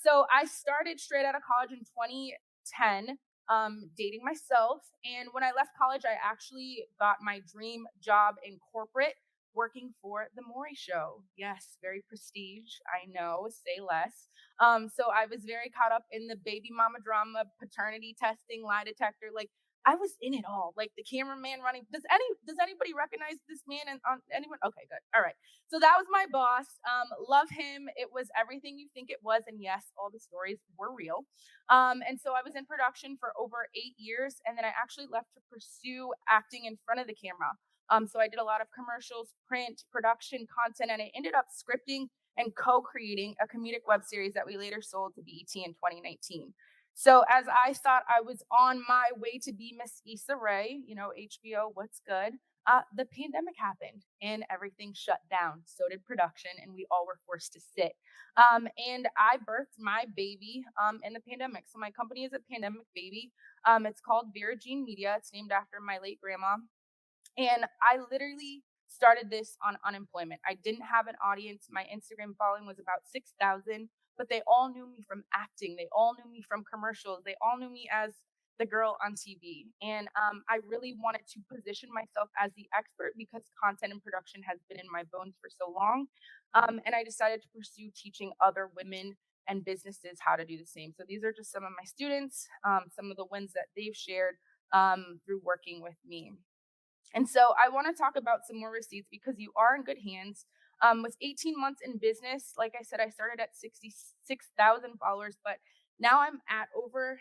So I started straight out of college in 2010, dating myself. And when I left college, I actually got my dream job in corporate working for the Maury Show. Yes, very prestige. I know, say less. So I was very caught up in the baby mama drama, paternity testing, lie detector. Like I was in it all. Like the cameraman running. Does anybody recognize this man? And on anyone? Okay, good. All right. So that was my boss. Love him. It was everything you think it was, and yes, all the stories were real. And so I was in production for over 8 years, and then I actually left to pursue acting in front of the camera. So I did a lot of commercials, print, production, content, and I ended up scripting and co-creating a comedic web series that we later sold to BET in 2019. So as I thought I was on my way to be Miss Issa Rae, HBO, what's good? The pandemic happened and everything shut down. So did production, and we all were forced to sit. And I birthed my baby in the pandemic. So my company is a pandemic baby. It's called Vera Media. It's named after my late grandma. And I literally started this on unemployment. I didn't have an audience. My Instagram following was about 6,000, but they all knew me from acting. They all knew me from commercials. They all knew me as the girl on TV. And I really wanted to position myself as the expert because content and production has been in my bones for so long. And I decided to pursue teaching other women and businesses how to do the same. So these are just some of my students, some of the wins that they've shared through working with me. And so I want to talk about some more receipts because you are in good hands. With 18 months in business, like I said, I started at 66,000 followers, but now I'm at we're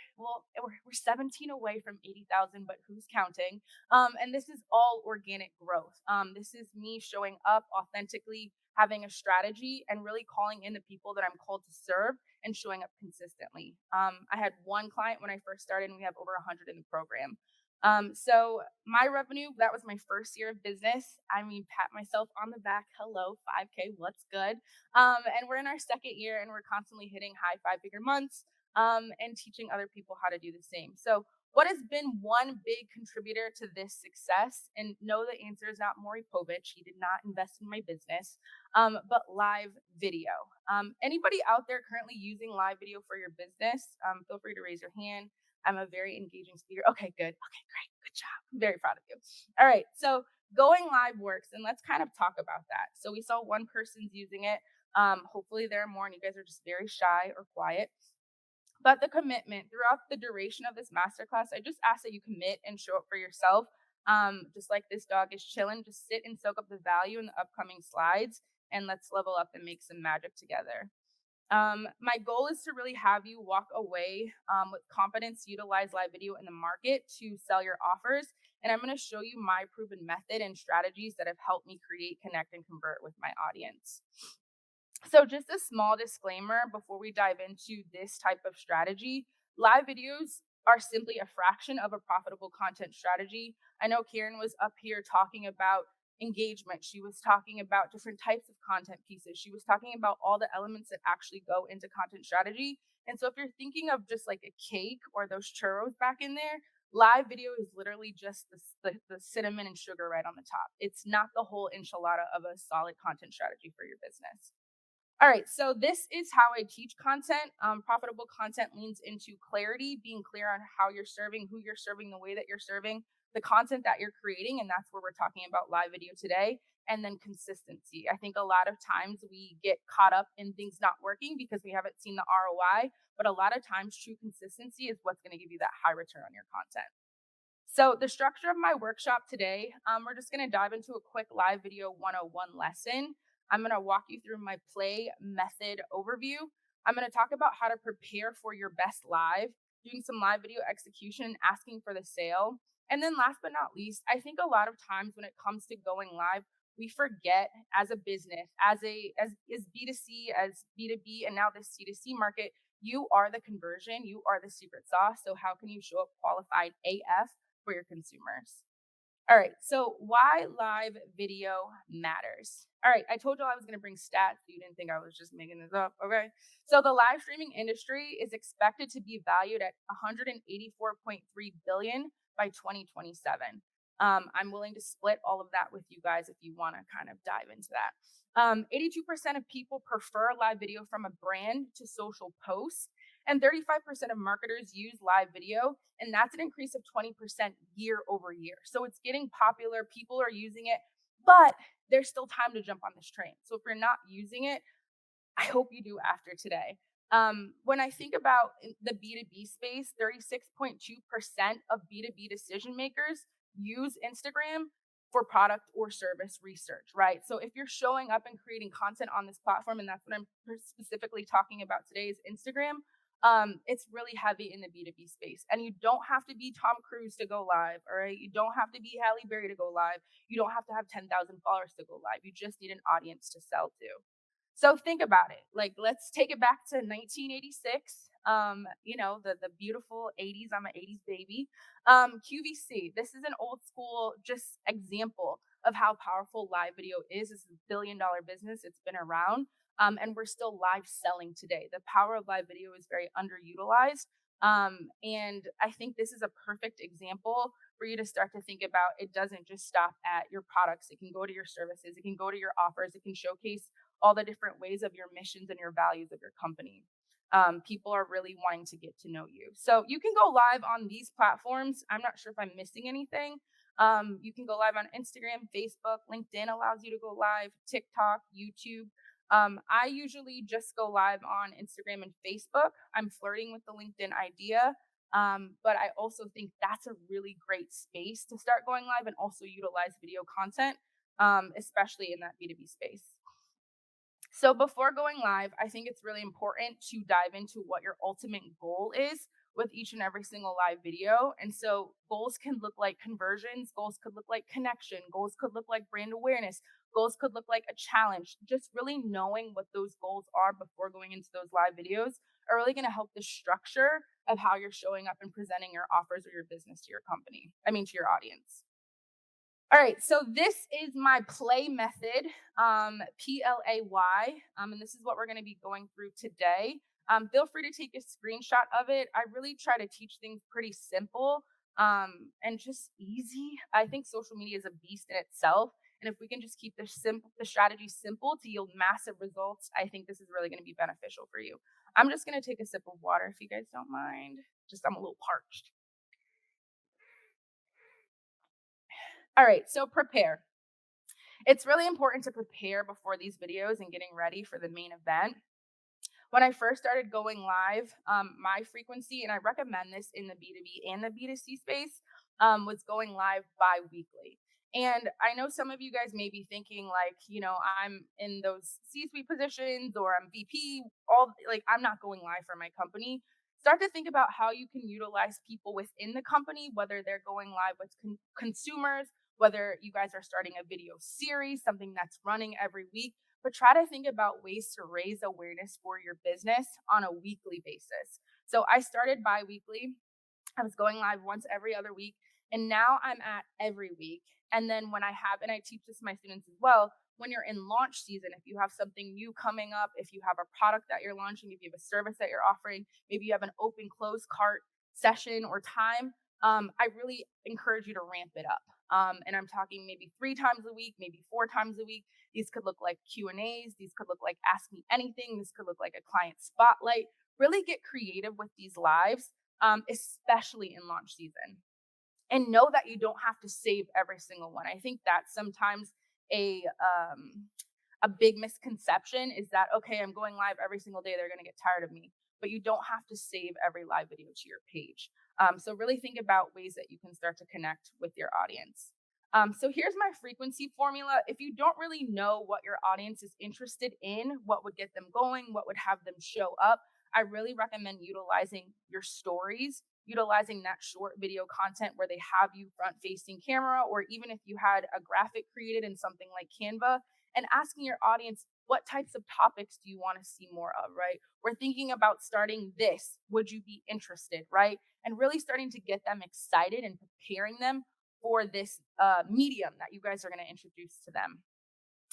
17 away from 80,000, but who's counting? And this is all organic growth. This is me showing up authentically, having a strategy, and really calling in the people that I'm called to serve and showing up consistently. I had one client when I first started, and we have over 100 in the program. So my revenue, that was my first year of business. I mean, pat myself on the back. Hello, 5K, what's good? And we're in our second year and we're constantly hitting high five-figure months and teaching other people how to do the same. So what has been one big contributor to this success? And no, the answer is not Maury Povich. He did not invest in my business, but live video. Anybody out there currently using live video for your business? Feel free to raise your hand. I'm a very engaging speaker. Okay, good. Okay, great. Good job. I'm very proud of you. All right. So going live works, and let's kind of talk about that. So we saw one person's using it. Hopefully there are more, and you guys are just very shy or quiet. But the commitment throughout the duration of this masterclass, I just ask that you commit and show up for yourself. Just like this dog is chilling, just sit and soak up the value in the upcoming slides, and let's level up and make some magic together. My goal is to really have you walk away with confidence, utilize live video in the market to sell your offers. And I'm going to show you my proven method and strategies that have helped me create, connect, and convert with my audience. So, just a small disclaimer before we dive into this type of strategy, live videos are simply a fraction of a profitable content strategy. I know Karen was up here talking about engagement. She was talking about different types of content pieces. She was talking about all the elements that actually go into content strategy. And so, if you're thinking of just like a cake or those churros back in there, live video is literally just the cinnamon and sugar right on the top. It's not the whole enchilada of a solid content strategy for your business. All right, so this is how I teach content. Profitable content leans into clarity, being clear on how you're serving, who you're serving, the way that you're serving, the content that you're creating. And that's where we're talking about live video today. And then consistency. I think a lot of times we get caught up in things not working because we haven't seen the ROI. But a lot of times, true consistency is what's going to give you that high return on your content. So, the structure of my workshop today, we're just going to dive into a quick live video 101 lesson. I'm going to walk you through my play method overview. I'm going to talk about how to prepare for your best live, doing some live video execution, asking for the sale. And then last but not least, I think a lot of times when it comes to going live, we forget as a business, as B2C, as B2B, and now the C2C market, you are the conversion, you are the secret sauce. So how can you show up qualified AF for your consumers? All right, so why live video matters. All right, I told you I was going to bring stats. So you didn't think I was just making this up, okay? So the live streaming industry is expected to be valued at 184.3 billion by 2027. I'm willing to split all of that with you guys if you want to kind of dive into that. 82% of people prefer live video from a brand to social posts, and 35% of marketers use live video, and that's an increase of 20% year over year. So it's getting popular, people are using it, but there's still time to jump on this train. So if you're not using it, I hope you do after today. When I think about the B2B space, 36.2% of B2B decision makers use Instagram for product or service research, right? So if you're showing up and creating content on this platform, and that's what I'm specifically talking about today is Instagram, it's really heavy in the B2B space. And you don't have to be Tom Cruise to go live, all right? You don't have to be Halle Berry to go live. You don't have to have 10,000 followers to go live. You just need an audience to sell to. So think about it. Like, let's take it back to 1986. The beautiful 80s. I'm an 80s baby. QVC. This is an old school just example of how powerful live video is. This is a $1 billion business. It's been around, and we're still live selling today. The power of live video is very underutilized. And I think this is a perfect example for you to start to think about. It doesn't just stop at your products. It can go to your services. It can go to your offers. It can showcase all the different ways of your missions and your values of your company. People are really wanting to get to know you. So you can go live on these platforms. I'm not sure if I'm missing anything. You can go live on Instagram, Facebook, LinkedIn allows you to go live, TikTok, YouTube. I usually just go live on Instagram and Facebook. I'm flirting with the LinkedIn idea. But I also think that's a really great space to start going live and also utilize video content, especially in that B2B space. So before going live, I think it's really important to dive into what your ultimate goal is with each and every single live video. And so goals can look like conversions, goals could look like connection, goals could look like brand awareness, goals could look like a challenge. Just really knowing what those goals are before going into those live videos are really going to help the structure of how you're showing up and presenting your offers or your business to your company. To your audience. All right, so this is my play method, PLAY, and this is what we're going to be going through today. Feel free to take a screenshot of it. I really try to teach things pretty simple and just easy. I think social media is a beast in itself, and if we can just keep the strategy simple to yield massive results, I think this is really going to be beneficial for you. I'm just going to take a sip of water if you guys don't mind. I'm a little parched. All right, so prepare. It's really important to prepare before these videos and getting ready for the main event. When I first started going live, my frequency, and I recommend this in the B2B and the B2C space, was going live bi-weekly. And I know some of you guys may be thinking like, I'm in those C-suite positions or I'm VP, I'm not going live for my company. Start to think about how you can utilize people within the company, whether they're going live with consumers, whether you guys are starting a video series, something that's running every week, but try to think about ways to raise awareness for your business on a weekly basis. So I started bi-weekly. I was going live once every other week, and now I'm at every week. And then when and I teach this to my students as well, when you're in launch season, if you have something new coming up, if you have a product that you're launching, if you have a service that you're offering, maybe you have an open close cart session or time, I really encourage you to ramp it up. And I'm talking maybe 3 times a week, maybe 4 times a week. These could look like Q&As. These could look like Ask Me Anything. This could look like a client spotlight. Really get creative with these lives, especially in launch season. And know that you don't have to save every single one. I think that's sometimes a big misconception is that, okay, I'm going live every single day. They're going to get tired of me. But you don't have to save every live video to your page. So really think about ways that you can start to connect with your audience. So here's my frequency formula. If you don't really know what your audience is interested in, what would get them going, what would have them show up, I really recommend utilizing your stories, utilizing that short video content where they have you front facing camera, or even if you had a graphic created in something like Canva, and asking your audience, what types of topics do you want to see more of, right? We're thinking about starting this. Would you be interested, right? And really starting to get them excited and preparing them for this medium that you guys are going to introduce to them.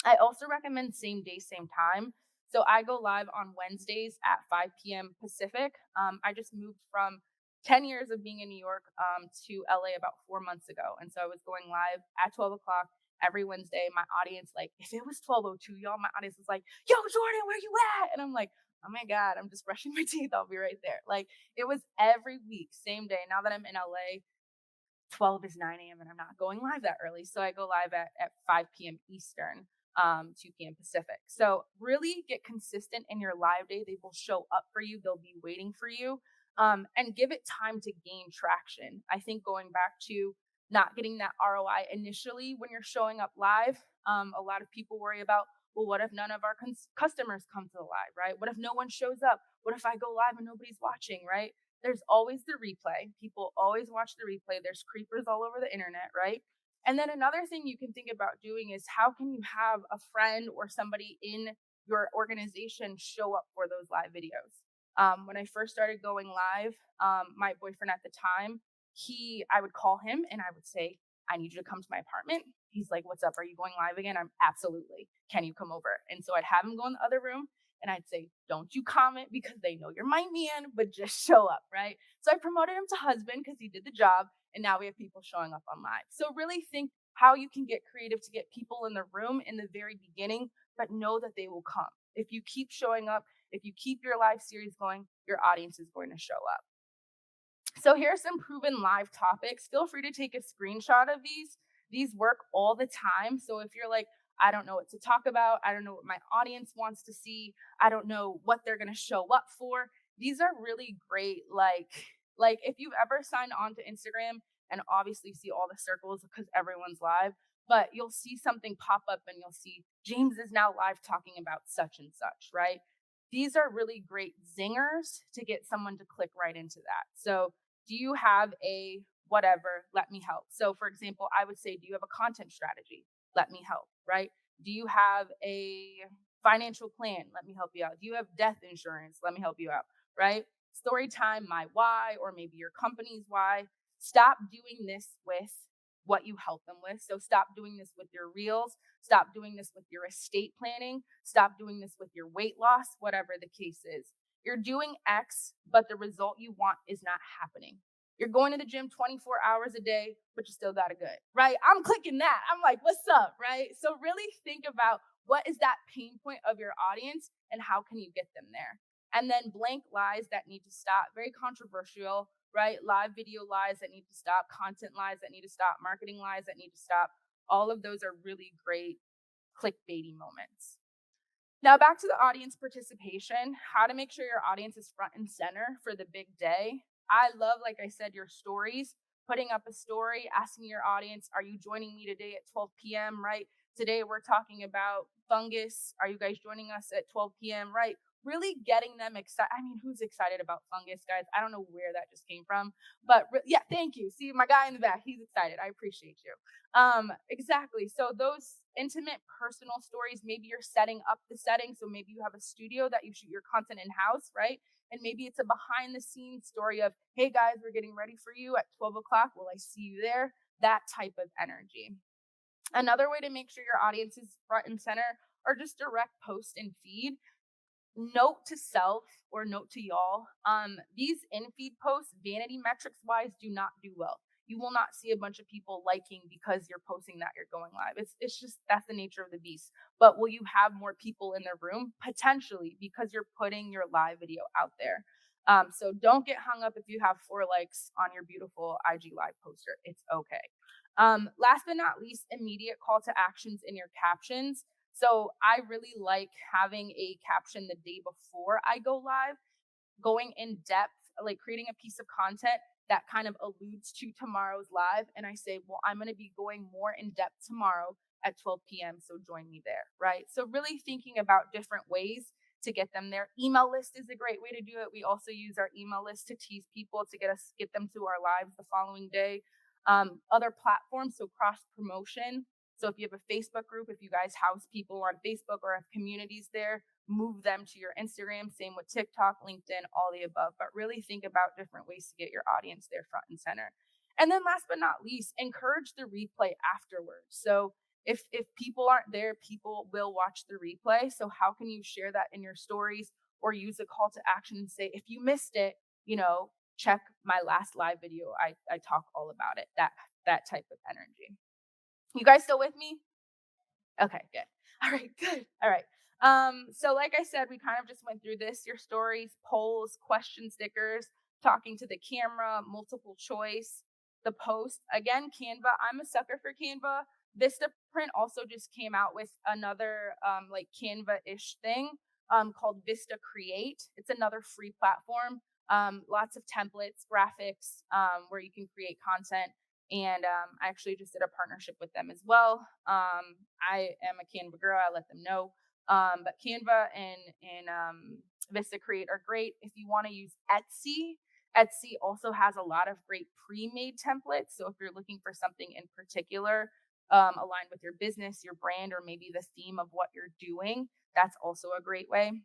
I also recommend same day, same time. So I go live on Wednesdays at 5 p.m. Pacific. I just moved from 10 years of being in New York to LA about 4 months ago. And so I was going live at 12 o'clock every Wednesday. My audience, like, if it was 12:02, y'all, my audience was like, yo, Jourdan, where you at? And I'm like, oh my God, I'm just brushing my teeth. I'll be right there. Like, it was every week, same day. Now that I'm in LA, 12 is 9 a.m. and I'm not going live that early. So I go live at 5 p.m. Eastern, 2 p.m. Pacific. So really get consistent in your live day. They will show up for you. They'll be waiting for you. And give it time to gain traction. I think going back to not getting that ROI initially when you're showing up live, a lot of people worry about, well, what if none of our customers come to the live, right? What if no one shows up? What if I go live and nobody's watching, right? There's always the replay. People always watch the replay. There's creepers all over the internet, right? And then another thing you can think about doing is how can you have a friend or somebody in your organization show up for those live videos? When I first started going live, my boyfriend at the time, I would call him and I would say, I need you to come to my apartment. He's like, what's up? Are you going live again? I'm absolutely. Can you come over? And so I'd have him go in the other room and I'd say, don't you comment because they know you're my man, but just show up, right? So I promoted him to husband because he did the job. And now we have people showing up on live. So really think how you can get creative to get people in the room in the very beginning, but know that they will come. If you keep showing up, if you keep your live series going, your audience is going to show up. So here are some proven live topics. Feel free to take a screenshot of these. These work all the time. So if you're like, I don't know what to talk about, I don't know what my audience wants to see, I don't know what they're going to show up for. These are really great. Like if you've ever signed on to Instagram and obviously see all the circles because everyone's live, but you'll see something pop up and you'll see James is now live talking about such and such, right? These are really great zingers to get someone to click right into that. So do you have a whatever? Let me help. So, for example, I would say, do you have a content strategy? Let me help, right? Do you have a financial plan? Let me help you out. Do you have death insurance? Let me help you out, right? Story time, my why, or maybe your company's why. Stop doing this with what you help them with. So, stop doing this with your reels. Stop doing this with your estate planning. Stop doing this with your weight loss, whatever the case is. You're doing X, but the result you want is not happening. You're going to the gym 24 hours a day, but you still got it good, right? I'm clicking that. I'm like, what's up, right? So really think about what is that pain point of your audience and how can you get them there? And then blank lies that need to stop, very controversial, right? Live video lies that need to stop, content lies that need to stop, marketing lies that need to stop. All of those are really great clickbaity moments. Now, back to the audience participation, how to make sure your audience is front and center for the big day. I love, like I said, your stories, putting up a story, asking your audience, are you joining me today at 12 p.m., right? Today we're talking about fungus. Are you guys joining us at 12 p.m., right? Really getting them excited. I mean, who's excited about fungus, guys? I don't know where that just came from, but yeah, thank you. See, my guy in the back, he's excited. I appreciate you. Exactly. So those intimate personal stories, maybe you're setting up the setting. So maybe you have a studio that you shoot your content in house, right? And maybe it's a behind the scenes story of, hey guys, we're getting ready for you at 12 o'clock. Will I see you there? That type of energy. Another way to make sure your audience is front and center are just direct post and feed. Note to self or note to y'all, these in-feed posts, vanity metrics wise, do not do well. You will not see a bunch of people liking because you're posting that you're going live. It's just that's the nature of the beast. But will you have more people in the room? Potentially, because you're putting your live video out there. So don't get hung up if you have 4 likes on your beautiful IG live poster. It's okay. Last but not least, immediate call to actions in your captions. So I really like having a caption the day before I go live, going in depth, like creating a piece of content that kind of alludes to tomorrow's live. And I say, well, I'm going to be going more in depth tomorrow at 12 p.m. So join me there, right? So really thinking about different ways to get them there. Email list is a great way to do it. We also use our email list to tease people to get them to our lives the following day. Other platforms, so cross promotion. So if you have a Facebook group, if you guys house people on Facebook or have communities there, move them to your Instagram. Same with TikTok, LinkedIn, all the above. But really think about different ways to get your audience there front and center. And then last but not least, encourage the replay afterwards. So if people aren't there, people will watch the replay. So how can you share that in your stories or use a call to action and say, if you missed it, check my last live video. I talk all about it. That type of energy. You guys still with me? Okay, good. All right, good. All right. So like I said, we kind of just went through this, your stories, polls, question stickers, talking to the camera, multiple choice, the post. Again, Canva. I'm a sucker for Canva. Vistaprint also just came out with another like Canva-ish thing called Vista Create. It's another free platform. Lots of templates, graphics, where you can create content. And I actually just did a partnership with them as well. I am a Canva girl. I let them know. But Canva and Vista Create are great. If you want to use Etsy, Etsy also has a lot of great pre-made templates. So if you're looking for something in particular aligned with your business, your brand, or maybe the theme of what you're doing, that's also a great way.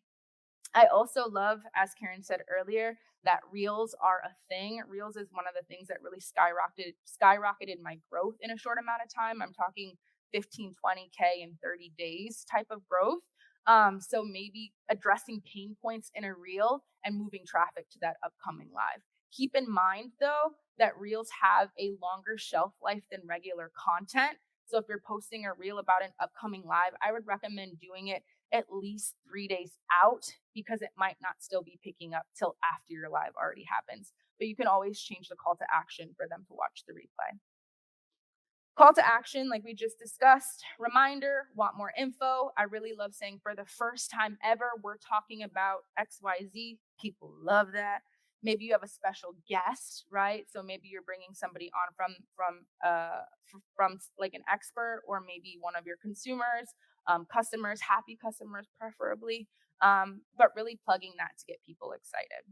I also love, as Karen said earlier, that reels are a thing. Reels is one of the things that really skyrocketed my growth in a short amount of time. I'm talking 15, 20K in 30 days type of growth. So maybe addressing pain points in a reel and moving traffic to that upcoming live. Keep in mind though that reels have a longer shelf life than regular content. So if you're posting a reel about an upcoming live, I would recommend doing it at least 3 days out because it might not still be picking up till after your live already happens. But you can always change the call to action for them to watch the replay. Call to action, like we just discussed, reminder, want more info. I really love saying for the first time ever, we're talking about XYZ. People love that. Maybe you have a special guest, right? So maybe you're bringing somebody on from like an expert, or maybe one of your consumers, customers, happy customers preferably, but really plugging that to get people excited.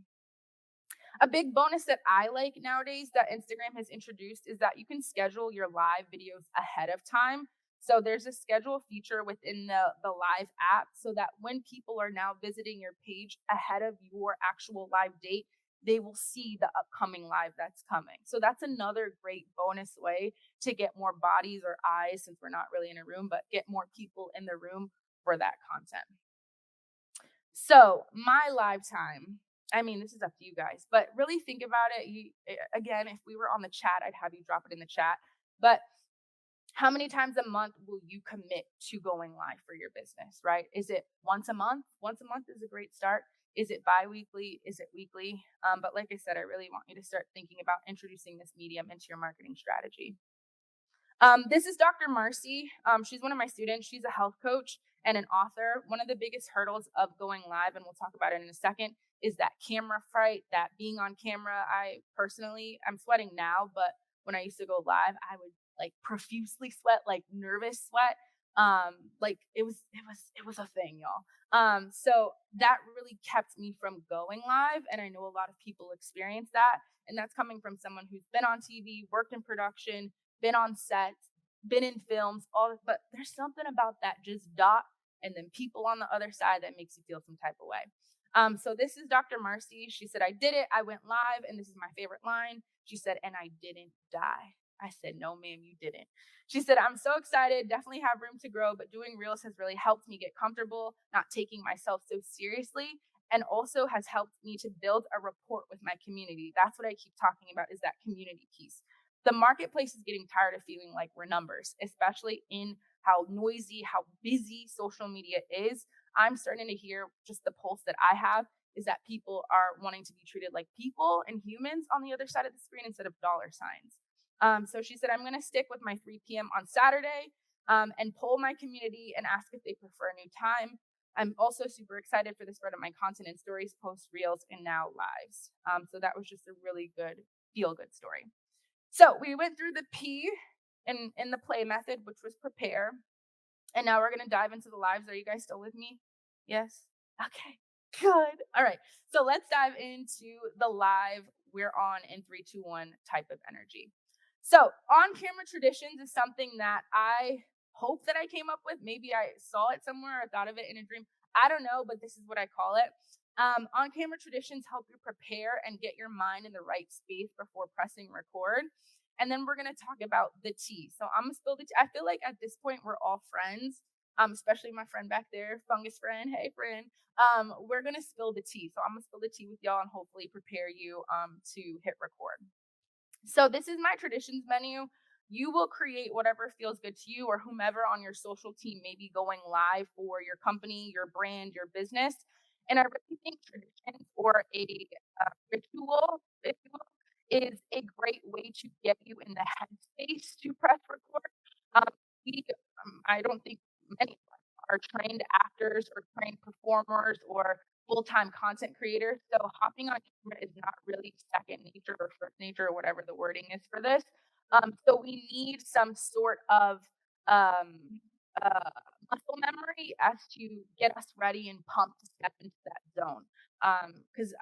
A big bonus that I like nowadays that Instagram has introduced is that you can schedule your live videos ahead of time. So there's a schedule feature within the live app so that when people are now visiting your page ahead of your actual live date, they will see the upcoming live that's coming. So that's another great bonus way to get more bodies or eyes, since we're not really in a room, but get more people in the room for that content. So my live time, I mean, this is up to you guys, but really think about it. Again, if we were on the chat, I'd have you drop it in the chat. But how many times a month will you commit to going live for your business, right? Is it once a month? Once a month is a great start. Is it bi-weekly? Is it weekly? But like I said, I really want you to start thinking about introducing this medium into your marketing strategy. This is Dr. Marcy. She's one of my students. She's a health coach and an author. One of the biggest hurdles of going live, and we'll talk about it in a second, is that camera fright, that being on camera. I'm sweating now, but when I used to go live, I would like profusely sweat, like nervous sweat. Like it was a thing, y'all. So that really kept me from going live. And I know a lot of people experience that. And that's coming from someone who's been on TV, worked in production, been on sets, been in films, but there's something about that just dot and then people on the other side that makes you feel some type of way. So this is Dr. Marcy. She said, I did it. I went live, and this is my favorite line. She said, and I didn't die. I said, no, ma'am, you didn't. She said, I'm so excited, definitely have room to grow, but doing reels has really helped me get comfortable, not taking myself so seriously, and also has helped me to build a rapport with my community. That's what I keep talking about, is that community piece. The marketplace is getting tired of feeling like we're numbers, especially in how noisy, how busy social media is. I'm starting to hear, just the pulse that I have is that people are wanting to be treated like people and humans on the other side of the screen instead of dollar signs. So she said, I'm going to stick with my 3 p.m. on Saturday and poll my community and ask if they prefer a new time. I'm also super excited for the spread of my content and stories, posts, reels, and now lives. So that was just a really good, feel good story. So we went through the P in the play method, which was prepare. And now we're going to dive into the lives. Are you guys still with me? Yes? Okay, good. All right. So let's dive into the live we're on in 3, 2, 1 type of energy. So on camera traditions is something that I hope that I came up with. Maybe I saw it somewhere or thought of it in a dream. I don't know, but this is what I call it. On camera traditions help you prepare and get your mind in the right space before pressing record. And then we're going to talk about the tea. So I'm going to spill the tea. I feel like at this point, we're all friends. especially my friend back there, fungus friend. Hey, friend. We're gonna spill the tea. So I'm gonna spill the tea with y'all and hopefully prepare you to hit record. So this is my traditions menu. You will create whatever feels good to you or whomever on your social team may be going live for your company, your brand, your business. And I really think traditions or a ritual, if you will, is a great way to get you in the headspace to press record. Um, I don't think many of us are trained actors or trained performers or full-time content creator. So hopping on camera is not really second nature or first nature or whatever the wording is for this. So we need some sort of um, uh, muscle memory as to get us ready and pumped to step into that zone. Because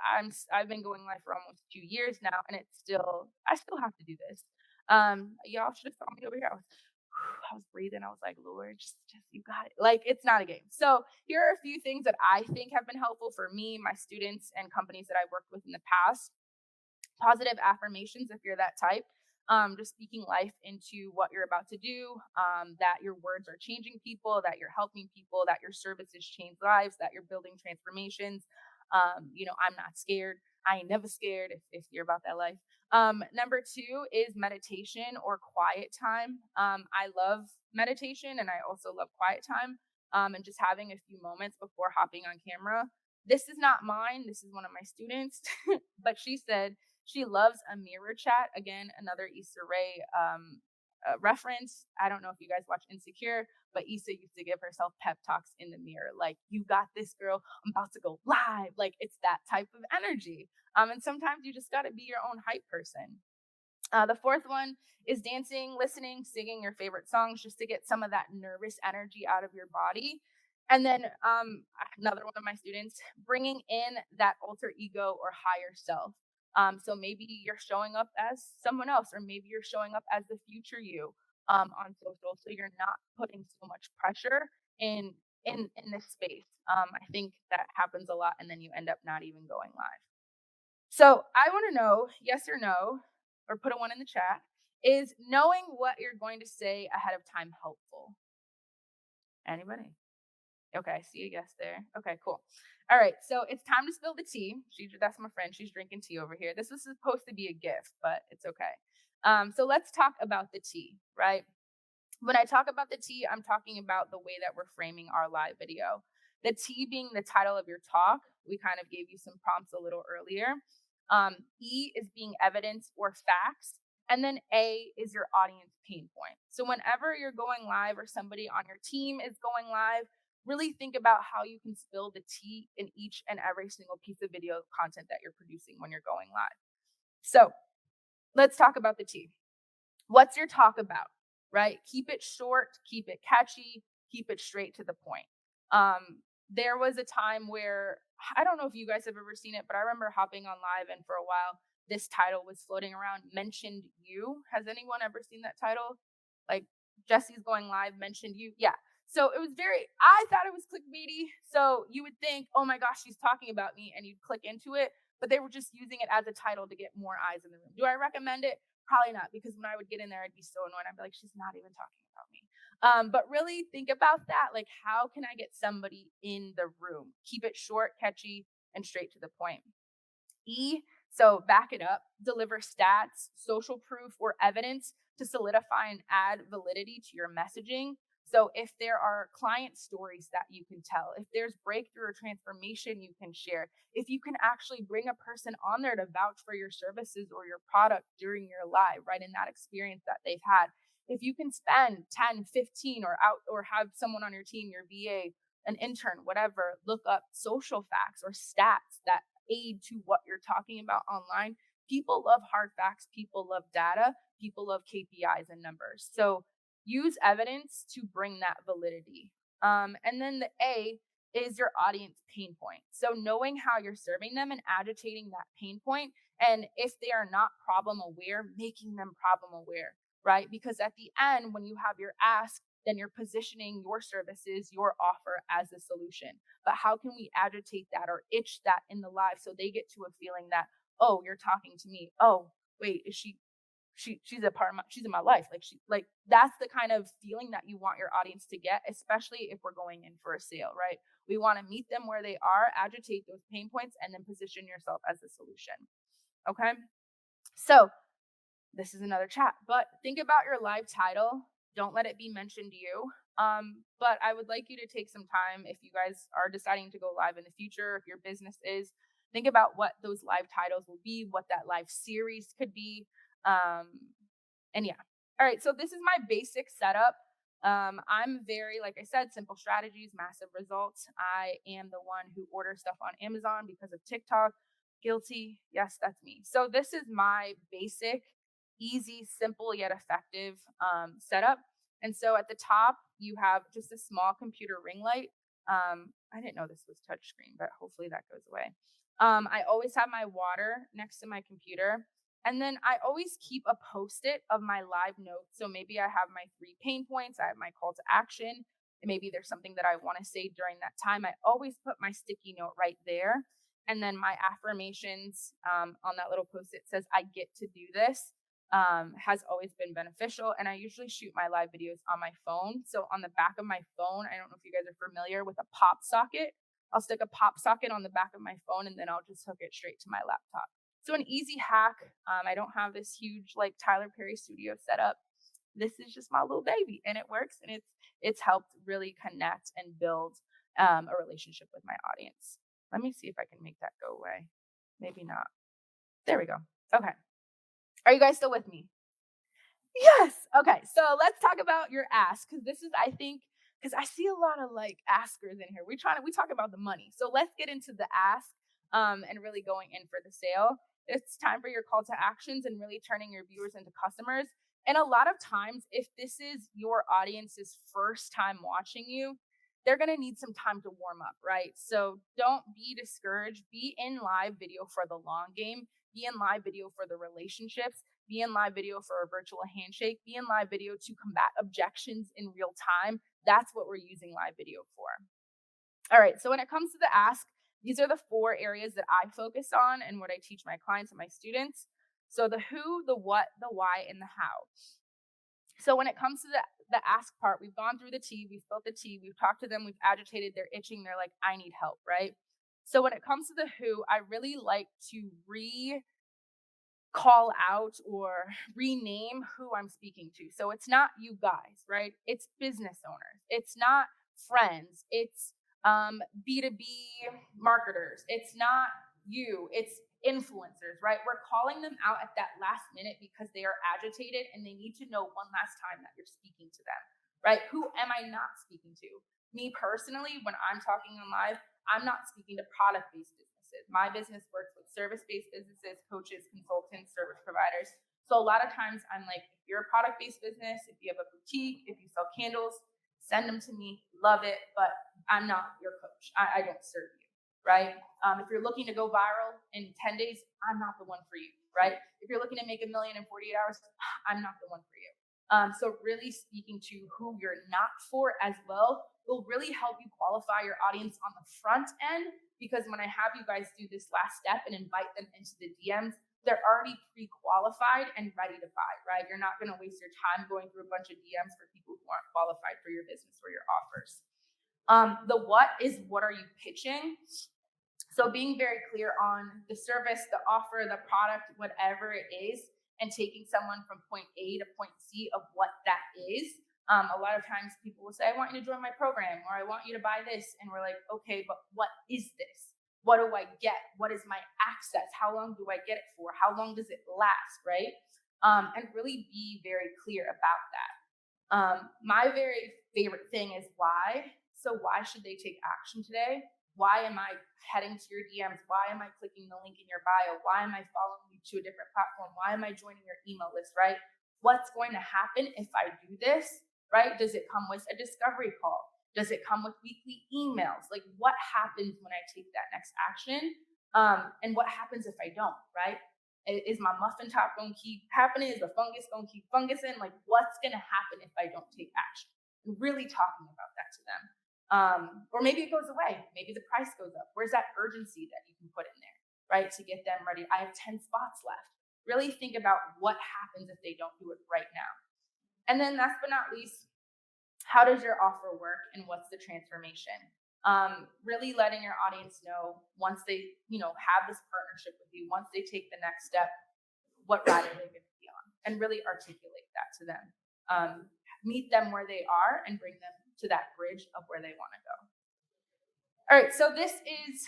I've been going live for almost 2 years now, and I still have to do this. Y'all should have saw me over here. I was breathing. I was like, Lord, just you got it. Like it's not a game. So here are a few things that I think have been helpful for me, my students, and companies that I've worked with in the past. Positive affirmations, if you're that type. Just speaking life into what you're about to do, that your words are changing people, that you're helping people, that your services change lives, that you're building transformations. I'm not scared. I ain't never scared if you're about that life. Number two is meditation or quiet time. I love meditation and I also love quiet time, and just having a few moments before hopping on camera. This is not mine. This is one of my students, but she said she loves a mirror chat. Again, another Issa Rae reference. I don't know if you guys watch Insecure, but Issa used to give herself pep talks in the mirror, like "You got this, girl. I'm about to go live." Like it's that type of energy. And sometimes you just got to be your own hype person. The fourth one is dancing, listening, singing your favorite songs just to get some of that nervous energy out of your body. And then another one of my students, bringing in that alter ego or higher self. So maybe you're showing up as someone else, or maybe you're showing up as the future you on social. So you're not putting so much pressure in in this space. I think that happens a lot, and then you end up not even going live. So I want to know, yes or no, or put a one in the chat, is knowing what you're going to say ahead of time helpful? Anybody? Okay, I see a yes there. Okay, cool. All right, so it's time to spill the tea. That's my friend. She's drinking tea over here. This was supposed to be a gift, but it's okay. So let's talk about the tea, right? When I talk about the T, I'm talking about the way that we're framing our live video. The T being the title of your talk. We kind of gave you some prompts a little earlier. E is being evidence or facts. And then A is your audience pain point. So whenever you're going live or somebody on your team is going live, really think about how you can spill the tea in each and every single piece of video content that you're producing when you're going live. So let's talk about the tea. What's your talk about? Right? Keep it short, keep it catchy, keep it straight to the point. There was a time where I don't know if you guys have ever seen it, but I remember hopping on live and for a while this title was floating around, mentioned you. Has anyone ever seen that title? Like Jesse's going live, mentioned you. Yeah. So it was I thought it was clickbaity. So you would think, oh my gosh, she's talking about me, and you'd click into it, but they were just using it as a title to get more eyes in the room. Do I recommend it? Probably not, because when I would get in there, I'd be so annoyed. I'd be like, she's not even talking about me. But really think about that. Like, how can I get somebody in the room? Keep it short, catchy, and straight to the point. E, so back it up, deliver stats, social proof, or evidence to solidify and add validity to your messaging. So if there are client stories that you can tell, if there's breakthrough or transformation you can share, if you can actually bring a person on there to vouch for your services or your product during your live, right, in that experience that they've had, if you can spend 10, 15, or out or have someone on your team, your VA, an intern, whatever, look up social facts or stats that aid to what you're talking about online. People love hard facts, people love data, people love KPIs and numbers. So use evidence to bring that validity. And then the A is your audience pain point. So knowing how you're serving them and agitating that pain point, and if they are not problem aware, making them problem aware, right? Because at the end, when you have your ask, then you're positioning your services, your offer as a solution. But how can we agitate that or itch that in the live so they get to a feeling that, oh, you're talking to me. Oh, wait, is she? she's a part of she's in my life. Like that's the kind of feeling that you want your audience to get, especially if we're going in for a sale, right? We want to meet them where they are, agitate those pain points, and then position yourself as a solution. Okay. So this is another chat, but think about your live title. Don't let it be mentioned to you. But I would like you to take some time, if you guys are deciding to go live in the future, if your business is, think about what those live titles will be, what that live series could be. Um, and yeah. All right. So this is my basic setup. I'm very, like I said, simple strategies, massive results. I am the one who orders stuff on Amazon because of TikTok. Guilty. Yes, that's me. So this is my basic, easy, simple yet effective setup. And so at the top, you have just a small computer ring light. I didn't know this was touchscreen, but hopefully that goes away. I always have my water next to my computer. And then I always keep a post-it of my live notes. So maybe I have my 3 pain points, I have my call to action, and maybe there's something that I want to say during that time. I always put my sticky note right there. And then my affirmations on that little post-it says, I get to do this, has always been beneficial. And I usually shoot my live videos on my phone. So on the back of my phone, I don't know if you guys are familiar with a pop socket. I'll stick a pop socket on the back of my phone and then I'll just hook it straight to my laptop. So an easy hack. I don't have this huge like Tyler Perry studio setup. This is just my little baby, and it works, and it's helped really connect and build a relationship with my audience. Let me see if I can make that go away. Maybe not. There we go. Okay. Are you guys still with me? Yes. Okay. So let's talk about your ask, because this is, I think, because I see a lot of like askers in here. We talk about the money. So let's get into the ask and really going in for the sale. It's time for your call to actions and really turning your viewers into customers. And a lot of times, if this is your audience's first time watching you, they're going to need some time to warm up, right? So don't be discouraged. Be in live video for the long game. Be in live video for the relationships. Be in live video for a virtual handshake. Be in live video to combat objections in real time. That's what we're using live video for. All right. So when it comes to the ask, these are the 4 areas that I focus on and what I teach my clients and my students. So the who, the what, the why, and the how. So when it comes to the ask part, we've gone through the tea, we've spilled the tea, we've talked to them, we've agitated, they're itching, they're like, I need help, right? So when it comes to the who, I really like to call out or rename who I'm speaking to. So it's not you guys, right? It's business owners. It's not friends. It's B2B marketers. It's not you. It's influencers, right? We're calling them out at that last minute because they are agitated and they need to know one last time that you're speaking to them, right? Who am I not speaking to? Me personally, when I'm talking on live, I'm not speaking to product-based businesses. My business works with service-based businesses, coaches, consultants, service providers. So a lot of times I'm like, if you're a product-based business, if you have a boutique, if you sell candles, send them to me. Love it, but I'm not your coach. I don't serve you, right? If you're looking to go viral in 10 days, I'm not the one for you, right? If you're looking to make $1 million in 48 hours, I'm not the one for you. So really speaking to who you're not for as well will really help you qualify your audience on the front end, because when I have you guys do this last step and invite them into the DMs, they're already pre-qualified and ready to buy, right? You're not going to waste your time going through a bunch of DMs for people who aren't qualified for your business or your offers. The what is, what are you pitching? So being very clear on the service, the offer, the product, whatever it is, and taking someone from point A to point C of what that is. A lot of times people will say, I want you to join my program, or I want you to buy this. And we're like, okay, but what is this? What do I get? What is my access? How long do I get it for? How long does it last, right? And really be very clear about that. My very favorite thing is why. So why should they take action today? Why am I heading to your DMs? Why am I clicking the link in your bio? Why am I following you to a different platform? Why am I joining your email list, right? What's going to happen if I do this, right? Does it come with a discovery call? Does it come with weekly emails? Like, what happens when I take that next action? And what happens if I don't, right? Is my muffin top going to keep happening? Is the fungus going to keep fungusing? Like, what's going to happen if I don't take action? And really talking about that to them. Or maybe it goes away. Maybe the price goes up. Where's that urgency that you can put in there, right? To get them ready. I have 10 spots left. really think about what happens if they don't do it right now. And then last but not least, how does your offer work and what's the transformation? Really letting your audience know once they, have this partnership with you, once they take the next step, what ride are they going to be on, and really articulate that to them. Meet them where they are and bring them to that bridge of where they want to go. All right, so this is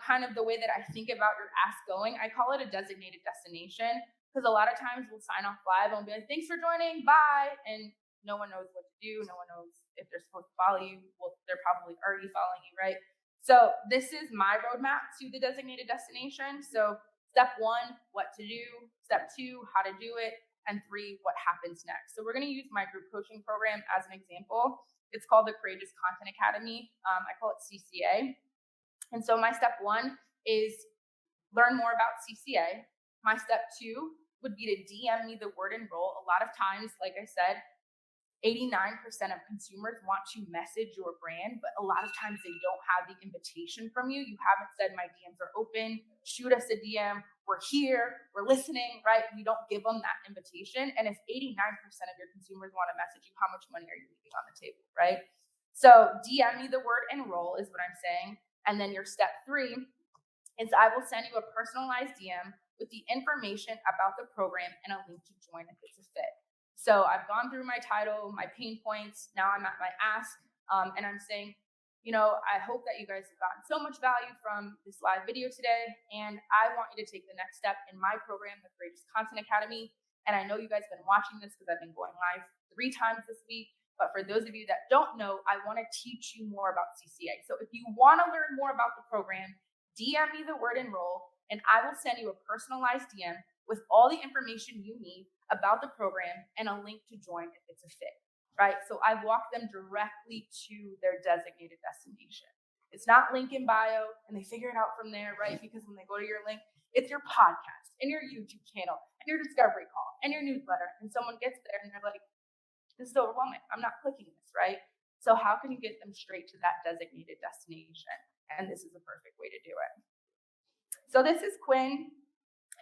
kind of the way that I think about your ask going. I call it a designated destination because a lot of times we'll sign off live and we'll be like, thanks for joining, bye. And no one knows what to do. No one knows if they're supposed to follow you. Well, they're probably already following you, right? So this is my roadmap to the designated destination. So step 1, what to do. Step 2, how to do it. And 3, what happens next. So we're going to use my group coaching program as an example. It's called the Courageous Content Academy. I call it CCA. And so my step 1 is learn more about CCA. My step 2 would be to DM me the word enroll. A lot of times, like I said, 89% of consumers want to message your brand, but a lot of times they don't have the invitation from you. You haven't said my DMs are open, shoot us a DM, we're here, we're listening, right? You don't give them that invitation. And if 89% of your consumers want to message you, how much money are you leaving on the table, right? So DM me the word enroll is what I'm saying. And then your step 3 is I will send you a personalized DM with the information about the program and a link to join if it's a fit. So I've gone through my title, my pain points. Now I'm at my ask, and I'm saying, I hope that you guys have gotten so much value from this live video today, and I want you to take the next step in my program, the Courageous Content Academy. And I know you guys have been watching this because I've been going live 3 times this week. But for those of you that don't know, I want to teach you more about CCA. So if you want to learn more about the program, DM me the word enroll, and I will send you a personalized DM with all the information you need about the program and a link to join if it's a fit, right? So I walk them directly to their designated destination. It's not link in bio and they figure it out from there, right? Because when they go to your link, it's your podcast and your YouTube channel and your discovery call and your newsletter. And someone gets there and they're like, this is overwhelming. I'm not clicking this, right? So how can you get them straight to that designated destination? And this is the perfect way to do it. So this is Quinn.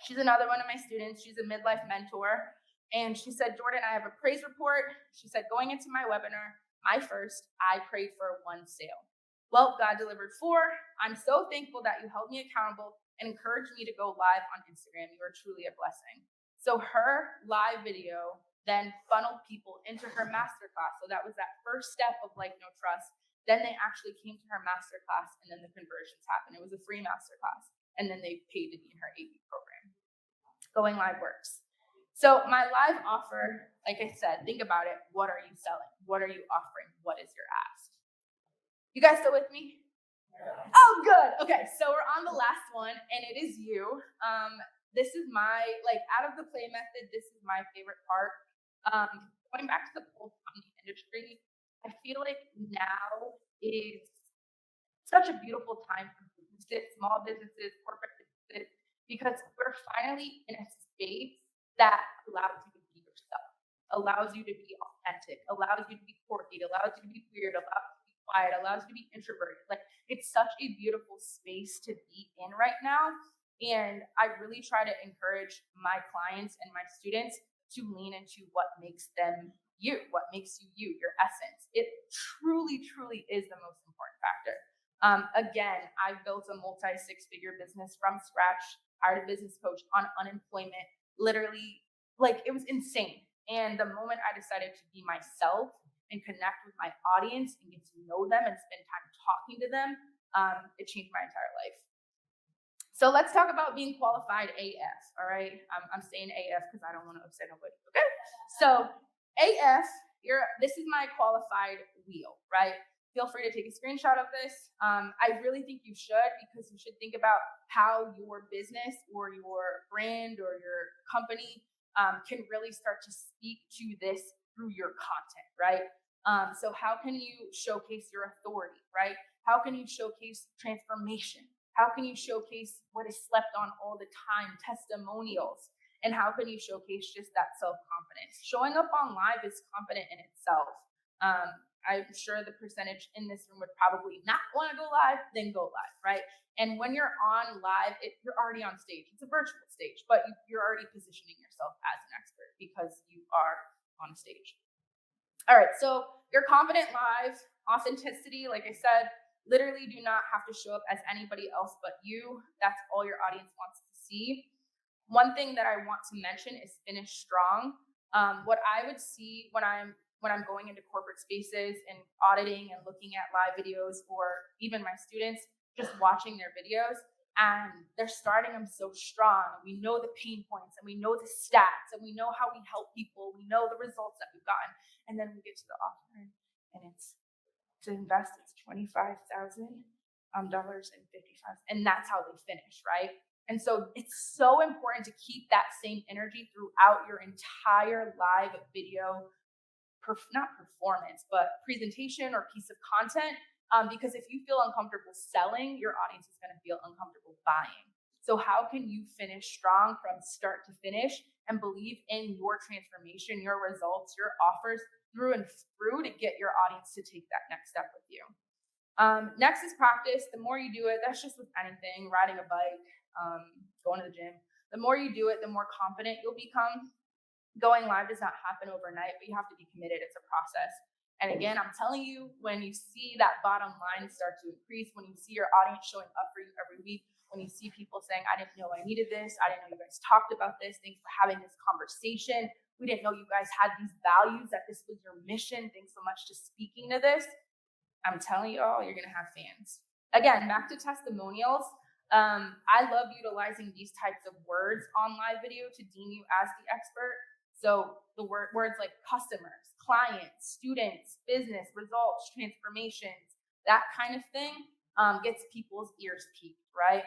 She's another one of my students. She's a midlife mentor. And she said, Jourdan, I have a praise report. She said, going into my webinar, my first, I prayed for 1 sale. Well, God delivered 4. I'm so thankful that you held me accountable and encouraged me to go live on Instagram. You are truly a blessing. So her live video then funneled people into her masterclass. So that was that first step of like no trust. Then they actually came to her masterclass and then the conversions happened. It was a free masterclass. And then they paid to be in her 8-week program. Going live works. So my live offer, like I said, think about it. What are you selling? What are you offering? What is your ask? You guys still with me? Oh, good. Okay, so we're on the last one, and it is you. This is my, out of the play method, this is my favorite part. Going back to the pulse on the industry, I feel like now is such a beautiful time for businesses, small businesses, corporate businesses, because we're finally in a space that allows you to be yourself, allows you to be authentic, allows you to be quirky, allows you to be weird, allows you to be quiet, allows you to be introverted. Like, it's such a beautiful space to be in right now. And I really try to encourage my clients and my students to lean into what makes them you, what makes you you, your essence. It truly, truly is the most important factor. Again, I've built a multi-6-figure business from scratch, hired a business coach on unemployment, literally, it was insane. And the moment I decided to be myself and connect with my audience and get to know them and spend time talking to them, it changed my entire life. So let's talk about being qualified AF, all right? I'm saying AF because I don't want to upset nobody, okay? So AF, this is my qualified wheel, right? Feel free to take a screenshot of this. I really think you should, because you should think about how your business or your brand or your company can really start to speak to this through your content, right? So how can you showcase your authority, right? How can you showcase transformation? How can you showcase what is slept on all the time, testimonials? And how can you showcase just that self-confidence? Showing up on live is confident in itself. I'm sure the percentage in this room would probably not want to go live, then go live, right? And when you're on live, you're already on stage. It's a virtual stage, but you're already positioning yourself as an expert because you are on a stage. All right, so you're confident live, authenticity, like I said, literally do not have to show up as anybody else but you. That's all your audience wants to see. One thing that I want to mention is finish strong. What I would see when I'm going into corporate spaces and auditing and looking at live videos, or even my students just watching their videos, and they're starting them so strong. We know the pain points and we know the stats and we know how we help people. We know the results that we've gotten. And then we get to the offer and it's to invest, it's $25,000 and 55, and that's how they finish, right? And so it's so important to keep that same energy throughout your entire live video, not performance, but presentation or piece of content. Because if you feel uncomfortable selling, your audience is going to feel uncomfortable buying. So how can you finish strong from start to finish and believe in your transformation, your results, your offers through and through to get your audience to take that next step with you? Next is practice. The more you do it, that's just with anything, riding a bike, going to the gym. The more you do it, the more confident you'll become. Going live does not happen overnight, but you have to be committed. It's a process. And again, I'm telling you, when you see that bottom line start to increase, when you see your audience showing up for you every week, when you see people saying, I didn't know I needed this, I didn't know you guys talked about this, thanks for having this conversation, we didn't know you guys had these values, that this was your mission, thanks so much to speaking to this, I'm telling you all, you're going to have fans. Again, back to testimonials. I love utilizing these types of words on live video to deem you as the expert. So the words like customers, clients, students, business, results, transformations, that kind of thing gets people's ears peaked, right?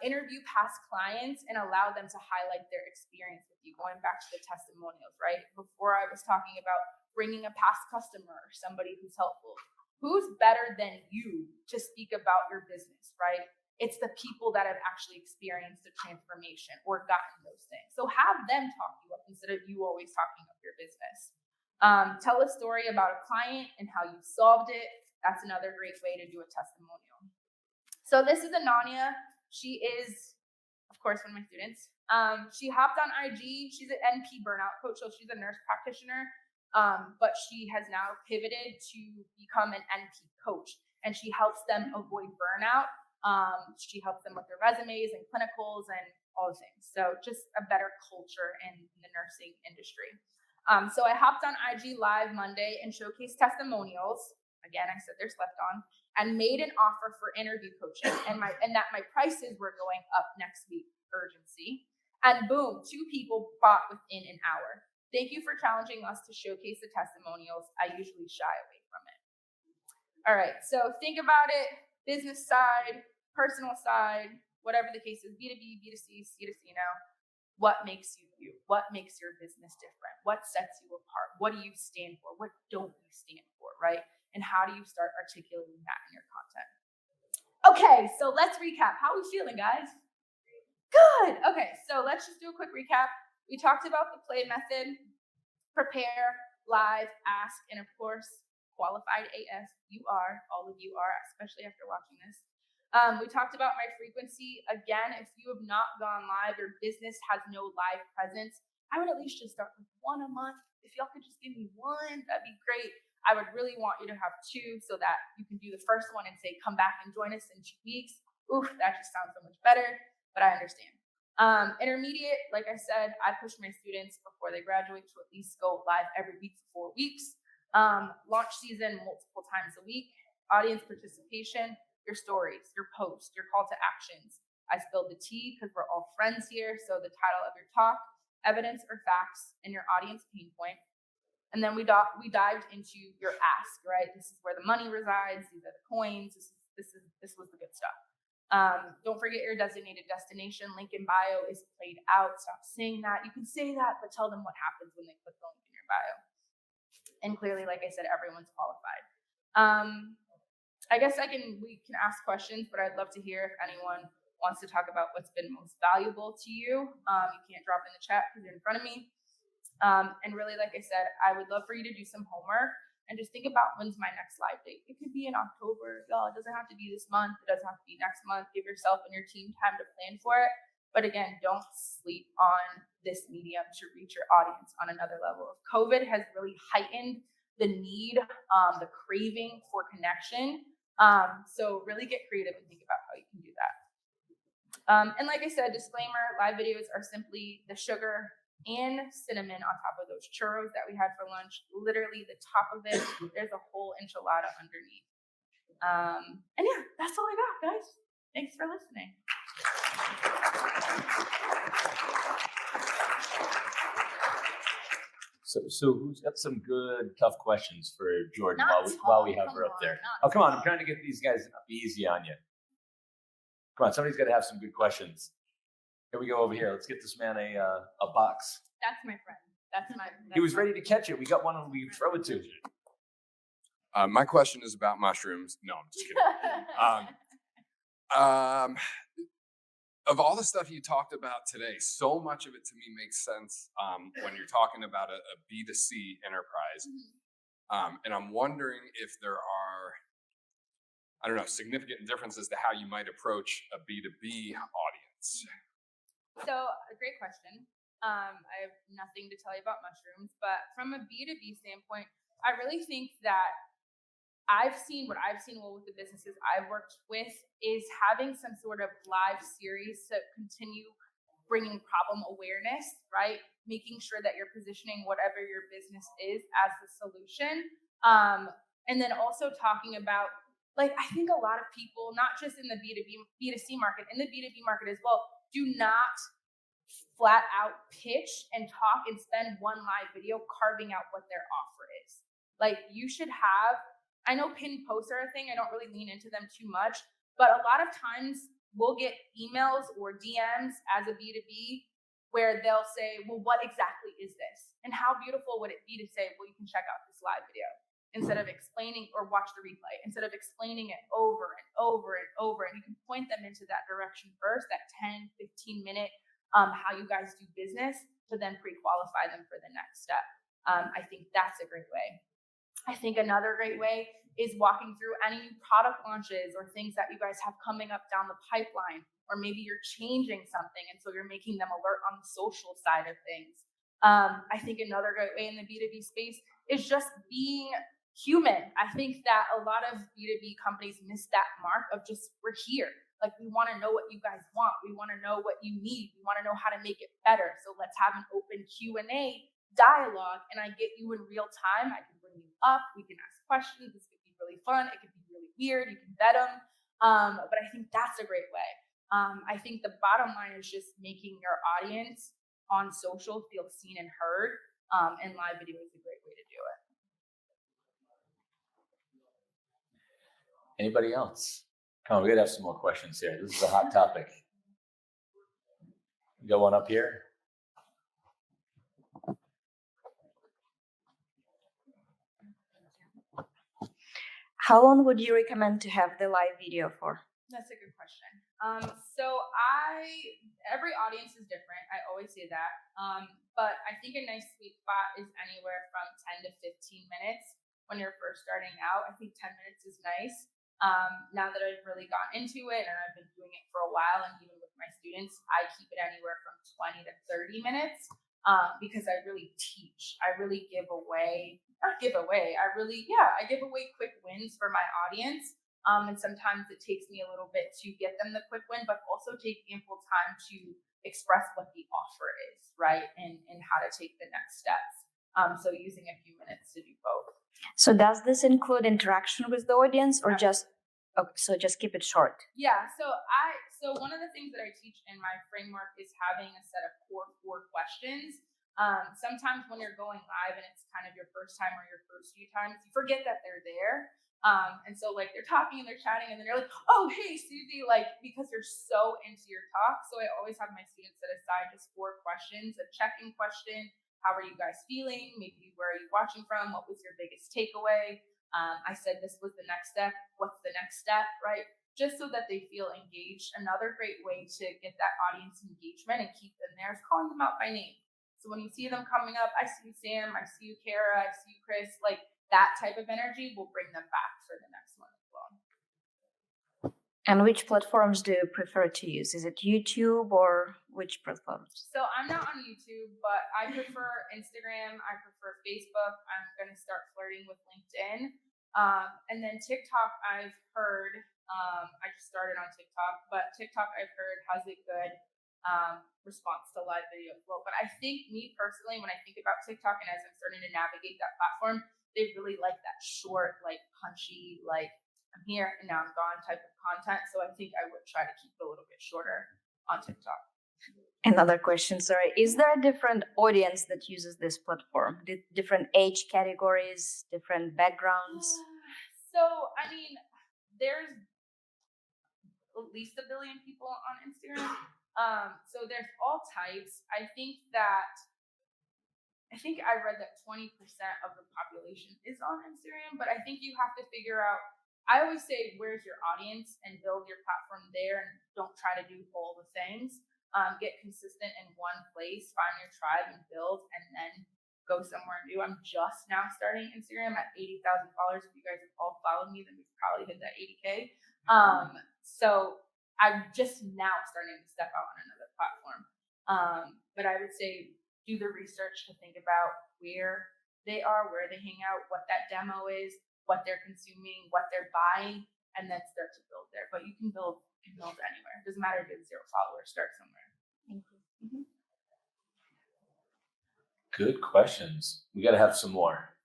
Interview past clients and allow them to highlight their experience with you. Going back to the testimonials, right? Before I was talking about bringing a past customer or somebody who's helpful. Who's better than you to speak about your business, right? It's the people that have actually experienced the transformation or gotten those things. So have them talk you up instead of you always talking up your business. Tell a story about a client and how you solved it. That's another great way to do a testimonial. So this is Ananya. She is, of course, one of my students. She hopped on IG. She's an NP burnout coach, so she's a nurse practitioner. But she has now pivoted to become an NP coach, and she helps them avoid burnout. She helps them with their resumes and clinicals and all the things. So just a better culture in the nursing industry. So I hopped on IG Live Monday and showcased testimonials. Again, I said they're slept on, and made an offer for interview coaching, and that my prices were going up next week, urgency. And boom, 2 people bought within an hour. Thank you for challenging us to showcase the testimonials. I usually shy away from it. All right, so think about it, business side, personal side, whatever the case is, B2B, B2C, C2C now. What makes you you? What makes your business different? What sets you apart? What do you stand for? What don't you stand for, right? And how do you start articulating that in your content? Okay, so let's recap. How are we feeling, guys? Good. Okay, so let's just do a quick recap. We talked about the play method, prepare, live, ask, and of course, qualified AF. You are, all of you are, especially after watching this. We talked about my frequency. Again, if you have not gone live, your business has no live presence, I would at least just start with 1 a month. If y'all could just give me 1, that'd be great. I would really want you to have 2 so that you can do the first one and say, come back and join us in 2 weeks. Oof, that just sounds so much better, but I understand. Intermediate, like I said, I push my students before they graduate to at least go live every week for 4 weeks. Launch season multiple times a week. Audience participation, your stories, your posts, your call to actions. I spilled the tea because we're all friends here. So the title of your talk, evidence or facts, and your audience pain point. And then we dived into your ask, right? This is where the money resides. These are the coins. This was the good stuff. Don't forget your designated destination. Link in bio is played out. Stop saying that. You can say that, but tell them what happens when they click the link in your bio. And clearly, like I said, everyone's qualified. I guess we can ask questions, but I'd love to hear if anyone wants to talk about what's been most valuable to you. You can't drop in the chat because you're in front of me. And really, like I said, I would love for you to do some homework. and just think about when's my next live date. It could be in October, y'all. It doesn't have to be this month. It doesn't have to be next month. Give yourself and your team time to plan for it. But again, don't sleep on this medium to reach your audience on another level. COVID has really heightened the need, the craving for connection. So really get creative and think about how you can do that. And like I said, disclaimer, live videos are simply the sugar and cinnamon on top of those churros that we had for lunch. Literally the top of it, there's a whole enchilada underneath. And yeah, that's all I got, guys. Thanks for listening. So who's got some good, tough questions for Jourdan while we have her up there? Come on, I'm trying to get these guys up easy on you. Come on, somebody's got to have some good questions. Here we go over here. Let's get this man a box. That's my friend. He was ready to catch it. We got one and we throw it to. My question is about mushrooms. No, I'm just kidding. Of all the stuff you talked about today, so much of it to me makes sense when you're talking about a B2C enterprise. And I'm wondering if there are, significant differences to how you might approach a B2B audience. So, a great question. I have nothing to tell you about mushrooms, but from a B2B standpoint, I really think that what I've seen with the businesses I've worked with is having some sort of live series to continue bringing problem awareness, right? Making sure that you're positioning whatever your business is as the solution. And then also talking about, like, I think a lot of people, not just in the B2C market, in the B2B market as well, do not flat out pitch and talk and spend one live video carving out what their offer is. Like, you should have, I know pinned posts are a thing. I don't really lean into them too much, but a lot of times we'll get emails or DMs as a B2B where they'll say, well, what exactly is this? And how beautiful would it be to say, well, you can check out this live video instead of explaining, or watch the replay, instead of explaining it over and over and over. And you can point them into that direction first, that 10, 15 minute, how you guys do business, to then pre-qualify them for the next step. I think that's a great way. I think another great way is walking through any new product launches or things that you guys have coming up down the pipeline, or maybe you're changing something and so you're making them alert on the social side of things. I think another great way in the B2B space is just being human. I think that a lot of B2B companies miss that mark of just, we're here. Like, we want to know what you guys want. We want to know what you need. We want to know how to make it better. So let's have an open Q&A dialogue, and I get you in real time. I can bring you up. We can ask questions. This could be really fun. It could be really weird. You can vet them. But I think that's a great way. I think the bottom line is just making your audience on social feel seen and heard. And live video is a great way to do it. Anybody else? Come on, we gotta have some more questions here. This is a hot topic. You got one up here? How long would you recommend to have the live video for? That's a good question. Every audience is different. I always say that. But I think a nice sweet spot is anywhere from 10 to 15 minutes when you're first starting out. I think 10 minutes is nice. Now that I've really gotten into it and I've been doing it for a while, and even with my students, I keep it anywhere from 20 to 30 minutes because I really teach. I really give away quick wins for my audience. And sometimes it takes me a little bit to get them the quick win, but also take ample time to express what the offer is, right? And how to take the next steps. So using a few minutes to do both. So does this include interaction with the audience, or just keep it short? Yeah. So one of the things that I teach in my framework is having a set of core 4 questions. Sometimes when you're going live and it's kind of your first time or your first few times, you forget that they're there. And so like they're talking and they're chatting and then you're like, oh, hey, Susie, like, because you're so into your talk. So I always have my students set aside just 4 questions, a check-in question. How are you guys feeling? Maybe where are you watching from? What was your biggest takeaway? I said this was the next step. What's the next step, right? Just so that they feel engaged. Another great way to get that audience engagement and keep them there is calling them out by name. So when you see them coming up, I see you, Sam, I see you, Kara, I see you, Chris, like, that type of energy will bring them back for the next one as well. And which platforms do you prefer to use? Is it YouTube or which platforms? So I'm not on YouTube, but I prefer Instagram. I prefer Facebook. I'm going to start flirting with LinkedIn. And then TikTok, I've heard, I just started on TikTok, but TikTok I've heard has a good response to live video flow. But I think me personally, when I think about TikTok and as I'm starting to navigate that platform, they really like that short, like punchy, like I'm here and now I'm gone type of content. So I think I would try to keep it a little bit shorter on TikTok. Another question, sorry. Is there a different audience that uses this platform? Different age categories, different backgrounds? So, I mean, there's at least 1 billion people on Instagram. So there's all types. I read that 20% of the population is on Instagram, but I think you have to figure out. I always say, where's your audience, and build your platform there, and don't try to do all the things. Get consistent in one place, find your tribe, and build, and then go somewhere new. I'm just now starting Instagram at 80,000 followers. If you guys have all followed me, then we probably hit that 80K. So I'm just now starting to step out on another platform. But I would say do the research to think about where they are, where they hang out, what that demo is, what they're consuming, what they're buying, and then start to build there. But you can build anywhere. It doesn't matter if you have 0 followers, start somewhere. Thank you. Mm-hmm. Good questions. We got to have some more.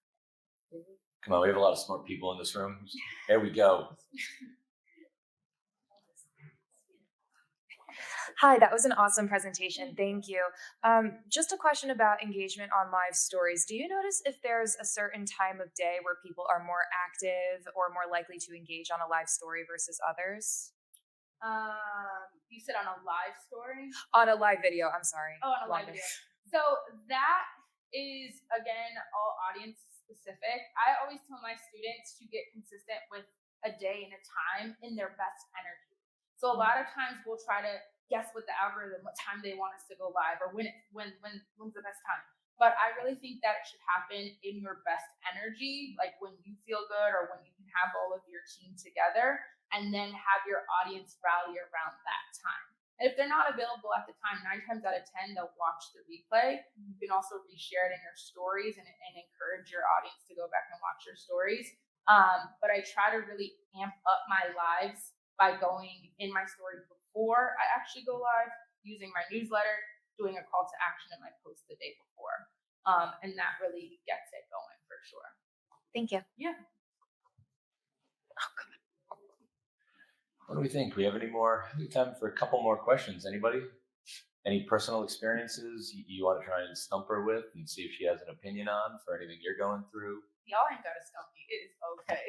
Come on, we have a lot of smart people in this room. There we go. Hi, that was an awesome presentation. Thank you. Just a question about engagement on live stories. Do you notice if there's a certain time of day where people are more active or more likely to engage on a live story versus others? You said on a live story? On a live video, I'm sorry. Oh, on a live video. So that is, again, all audience specific. I always tell my students to get consistent with a day and a time in their best energy. So a lot of times we'll try to guess with the algorithm what time they want us to go live, or when's the best time. But I really think that it should happen in your best energy, like when you feel good or when you can have all of your team together, and then have your audience rally around that time. And if they're not available at the time, 9 times out of 10, they'll watch the replay. You can also reshare it in your stories and encourage your audience to go back and watch your stories. But I try to really amp up my lives by going in my story before I actually go live, using my newsletter, doing a call to action in my post the day before. And that really gets it going for sure. Thank you. Yeah. What do we think? We have any more time for a couple more questions? Anybody? Any personal experiences you want to try and stump her with and see if she has an opinion on for anything you're going through? Y'all ain't got to stump me. It is okay.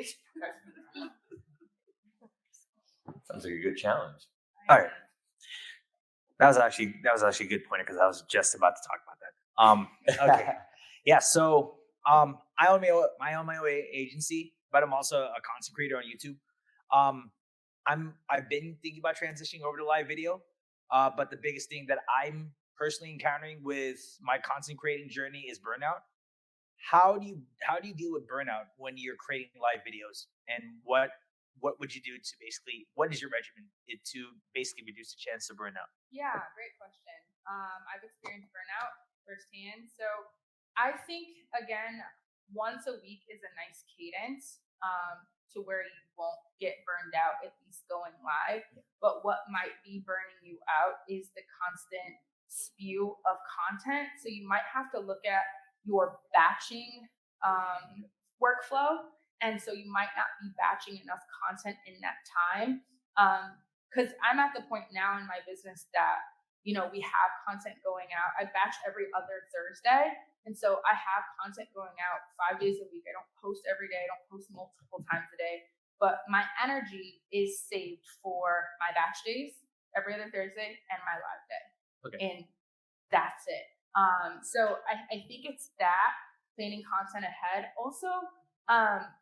Sounds like a good challenge. All right. That was actually a good point, because I was just about to talk about that. Okay. Yeah. So I own my own agency, but I'm also a content creator on YouTube. I've been thinking about transitioning over to live video, but the biggest thing that I'm personally encountering with my content creating journey is burnout. How do you deal with burnout when you're creating live videos, and what would you do to what is your regimen to basically reduce the chance of burnout? Yeah, great question. I've experienced burnout firsthand. So I think, again, once a week is a nice cadence to where you won't get burned out, at least going live. But what might be burning you out is the constant spew of content. So you might have to look at your batching workflow. And so you might not be batching enough content in that time. Because I'm at the point now in my business that, we have content going out. I batch every other Thursday. And so I have content going out 5 days a week. I don't post every day. I don't post multiple times a day. But my energy is saved for my batch days every other Thursday and my live day. Okay. And that's it. So I think it's that, planning content ahead. Also,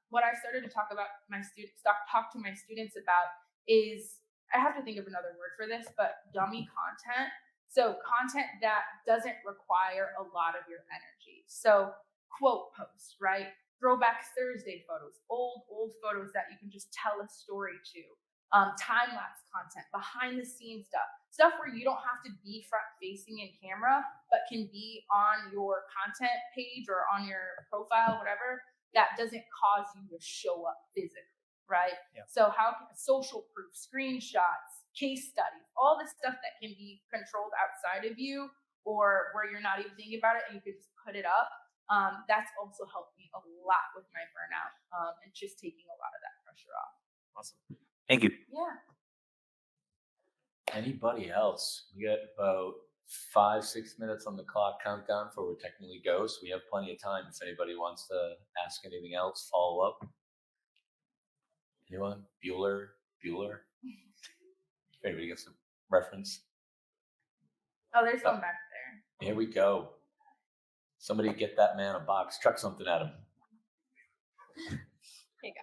what I started to talk to my students about is, I have to think of another word for this, but dummy content. So content that doesn't require a lot of your energy. So quote posts, right? throwback Thursday photos, old photos that you can just tell a story to, time-lapse content, behind the scenes stuff where you don't have to be front facing in camera, but can be on your content page or on your profile, whatever, that doesn't cause you to show up physically, right? Yeah. So how can social proof, screenshots, case studies, all this stuff that can be controlled outside of you or where you're not even thinking about it and you can just put it up. That's also helped me a lot with my burnout and just taking a lot of that pressure off. Awesome. Thank you. Yeah. Anybody else? We got about 5-6 minutes on the clock countdown for where technically goes. We have plenty of time if anybody wants to ask anything else, follow up. Anyone? Bueller? If anybody gets a reference. Oh, there's one back there. Here we go. Somebody get that man a box. Chuck something at him. Here you go.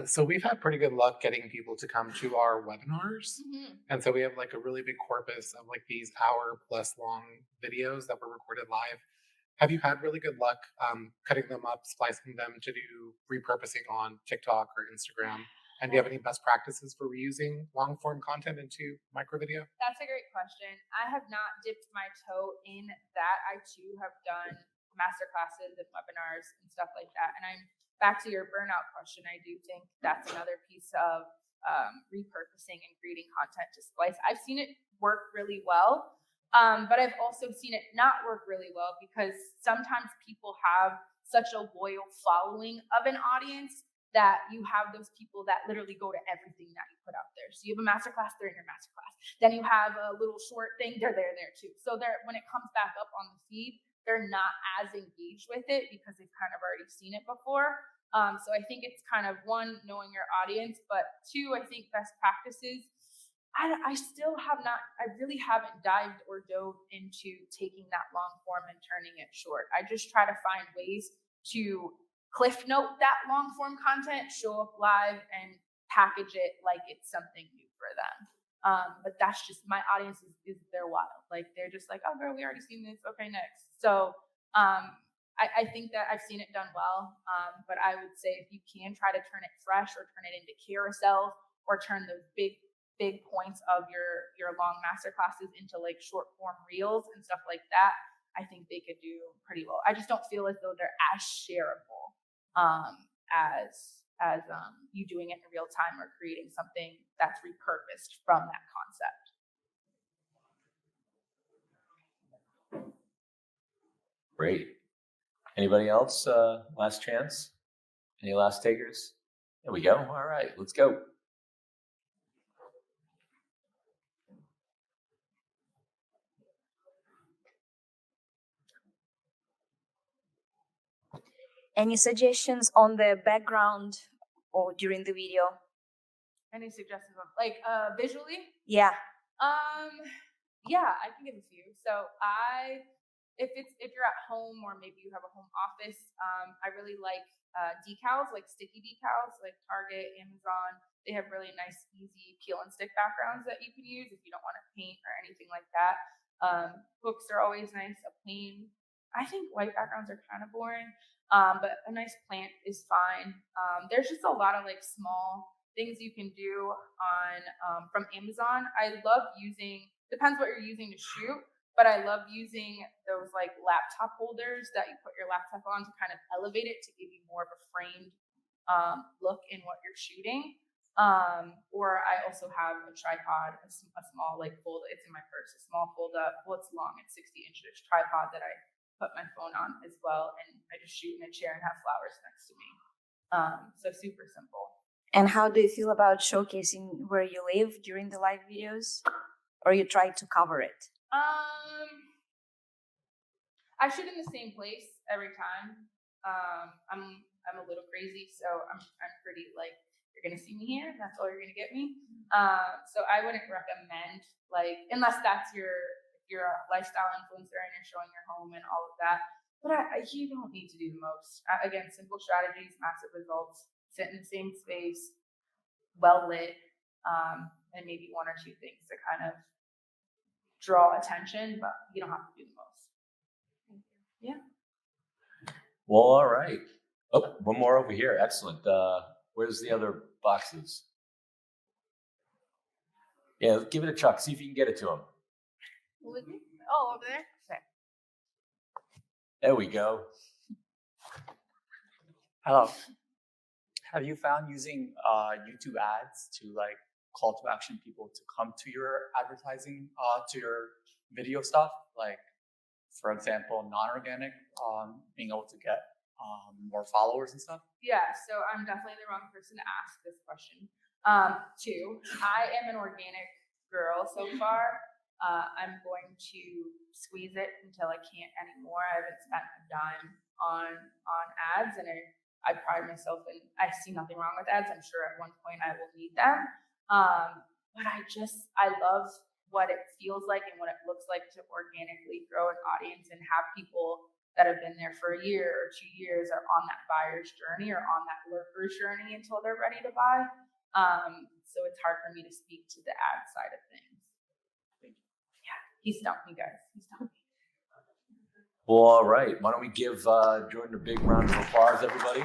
So we've had pretty good luck getting people to come to our webinars. Mm-hmm. And so we have like a really big corpus of like these hour-plus long videos that were recorded live. Have you had really good luck cutting them up, splicing them to do repurposing on TikTok or Instagram? And do you have any best practices for reusing long-form content into micro video? That's a great question. I have not dipped my toe in that. I too have done masterclasses and webinars and stuff like that. And I'm back to your burnout question. I do think that's another piece of repurposing and creating content to splice. I've seen it work really well, but I've also seen it not work really well because sometimes people have such a loyal following of an audience that you have those people that literally go to everything that you put out there. So you have a masterclass, they're in your masterclass. Then you have a little short thing, they're there too. So when it comes back up on the feed, they're not as engaged with it because they've kind of already seen it before. So I think it's kind of one, knowing your audience, but two, I think best practices. I really haven't dived or dove into taking that long form and turning it short. I just try to find ways to cliff note that long form content, show up live and package it like it's something new for them. But that's just, my audience is they're wild. Like they're just like, oh girl, we already seen this. Okay, next. So I think that I've seen it done well. But I would say if you can try to turn it fresh or turn it into carousels or turn those big points of your long master classes into like short form reels and stuff like that, I think they could do pretty well. I just don't feel as though they're as shareable as you doing it in real time or creating something that's repurposed from that concept. Great. Anybody else? Last chance? Any last takers? There we go. All right, let's go. Any suggestions on the background or during the video? Any suggestions on like visually? Yeah. Yeah, I can give a few. So if you're at home or maybe you have a home office, I really like decals, like sticky decals, like Target, Amazon. They have really nice, easy peel and stick backgrounds that you can use if you don't want to paint or anything like that. Books are always nice. I think white backgrounds are kind of boring, but a nice plant is fine. There's just a lot of like small things you can do on from Amazon. I love using, depends what you're using to shoot, but I love using those like laptop holders that you put your laptop on to kind of elevate it to give you more of a framed look in what you're shooting. Or I also have a tripod, a small like fold, it's in my purse, a small fold up, well, it's long, it's 60 inches tripod that I put my phone on as well. And I just shoot in a chair and have flowers next to me. So super simple. And how do you feel about showcasing where you live during the live videos? Or you try to cover it? I shoot in the same place every time. I'm a little crazy, so I'm pretty like, you're gonna see me here, that's all you're gonna get me. So I wouldn't recommend, like, unless that's you're a lifestyle influencer and you're showing your home and all of that. But you don't need to do the most. Again, simple strategies, massive results. Sit in the same space, well lit, and maybe one or two things to kind of draw attention, but you don't have to do the most. Yeah. Well, all right. Oh, one more over here. Excellent. Where's the other boxes? Yeah, give it a chuck. See if you can get it to him. Oh, over there? Okay. There we go. Hello. Have you found using YouTube ads to like call to action people to come to your advertising, to your video stuff? Like, for example, non-organic, being able to get more followers and stuff? Yeah, so I'm definitely the wrong person to ask this question. Two, I am an organic girl so far. I'm going to squeeze it until I can't anymore. I haven't spent a dime on ads, and I pride myself in. I see nothing wrong with ads. I'm sure at one point I will need them. But I love what it feels like and what it looks like to organically grow an audience and have people that have been there for a year or 2 years are on that buyer's journey or on that lurker's journey until they're ready to buy. So it's hard for me to speak to the ad side of things. Yeah, he stumped me, guys. He stumped me. Well, all right. Why don't we give Jourdan a big round of applause, everybody?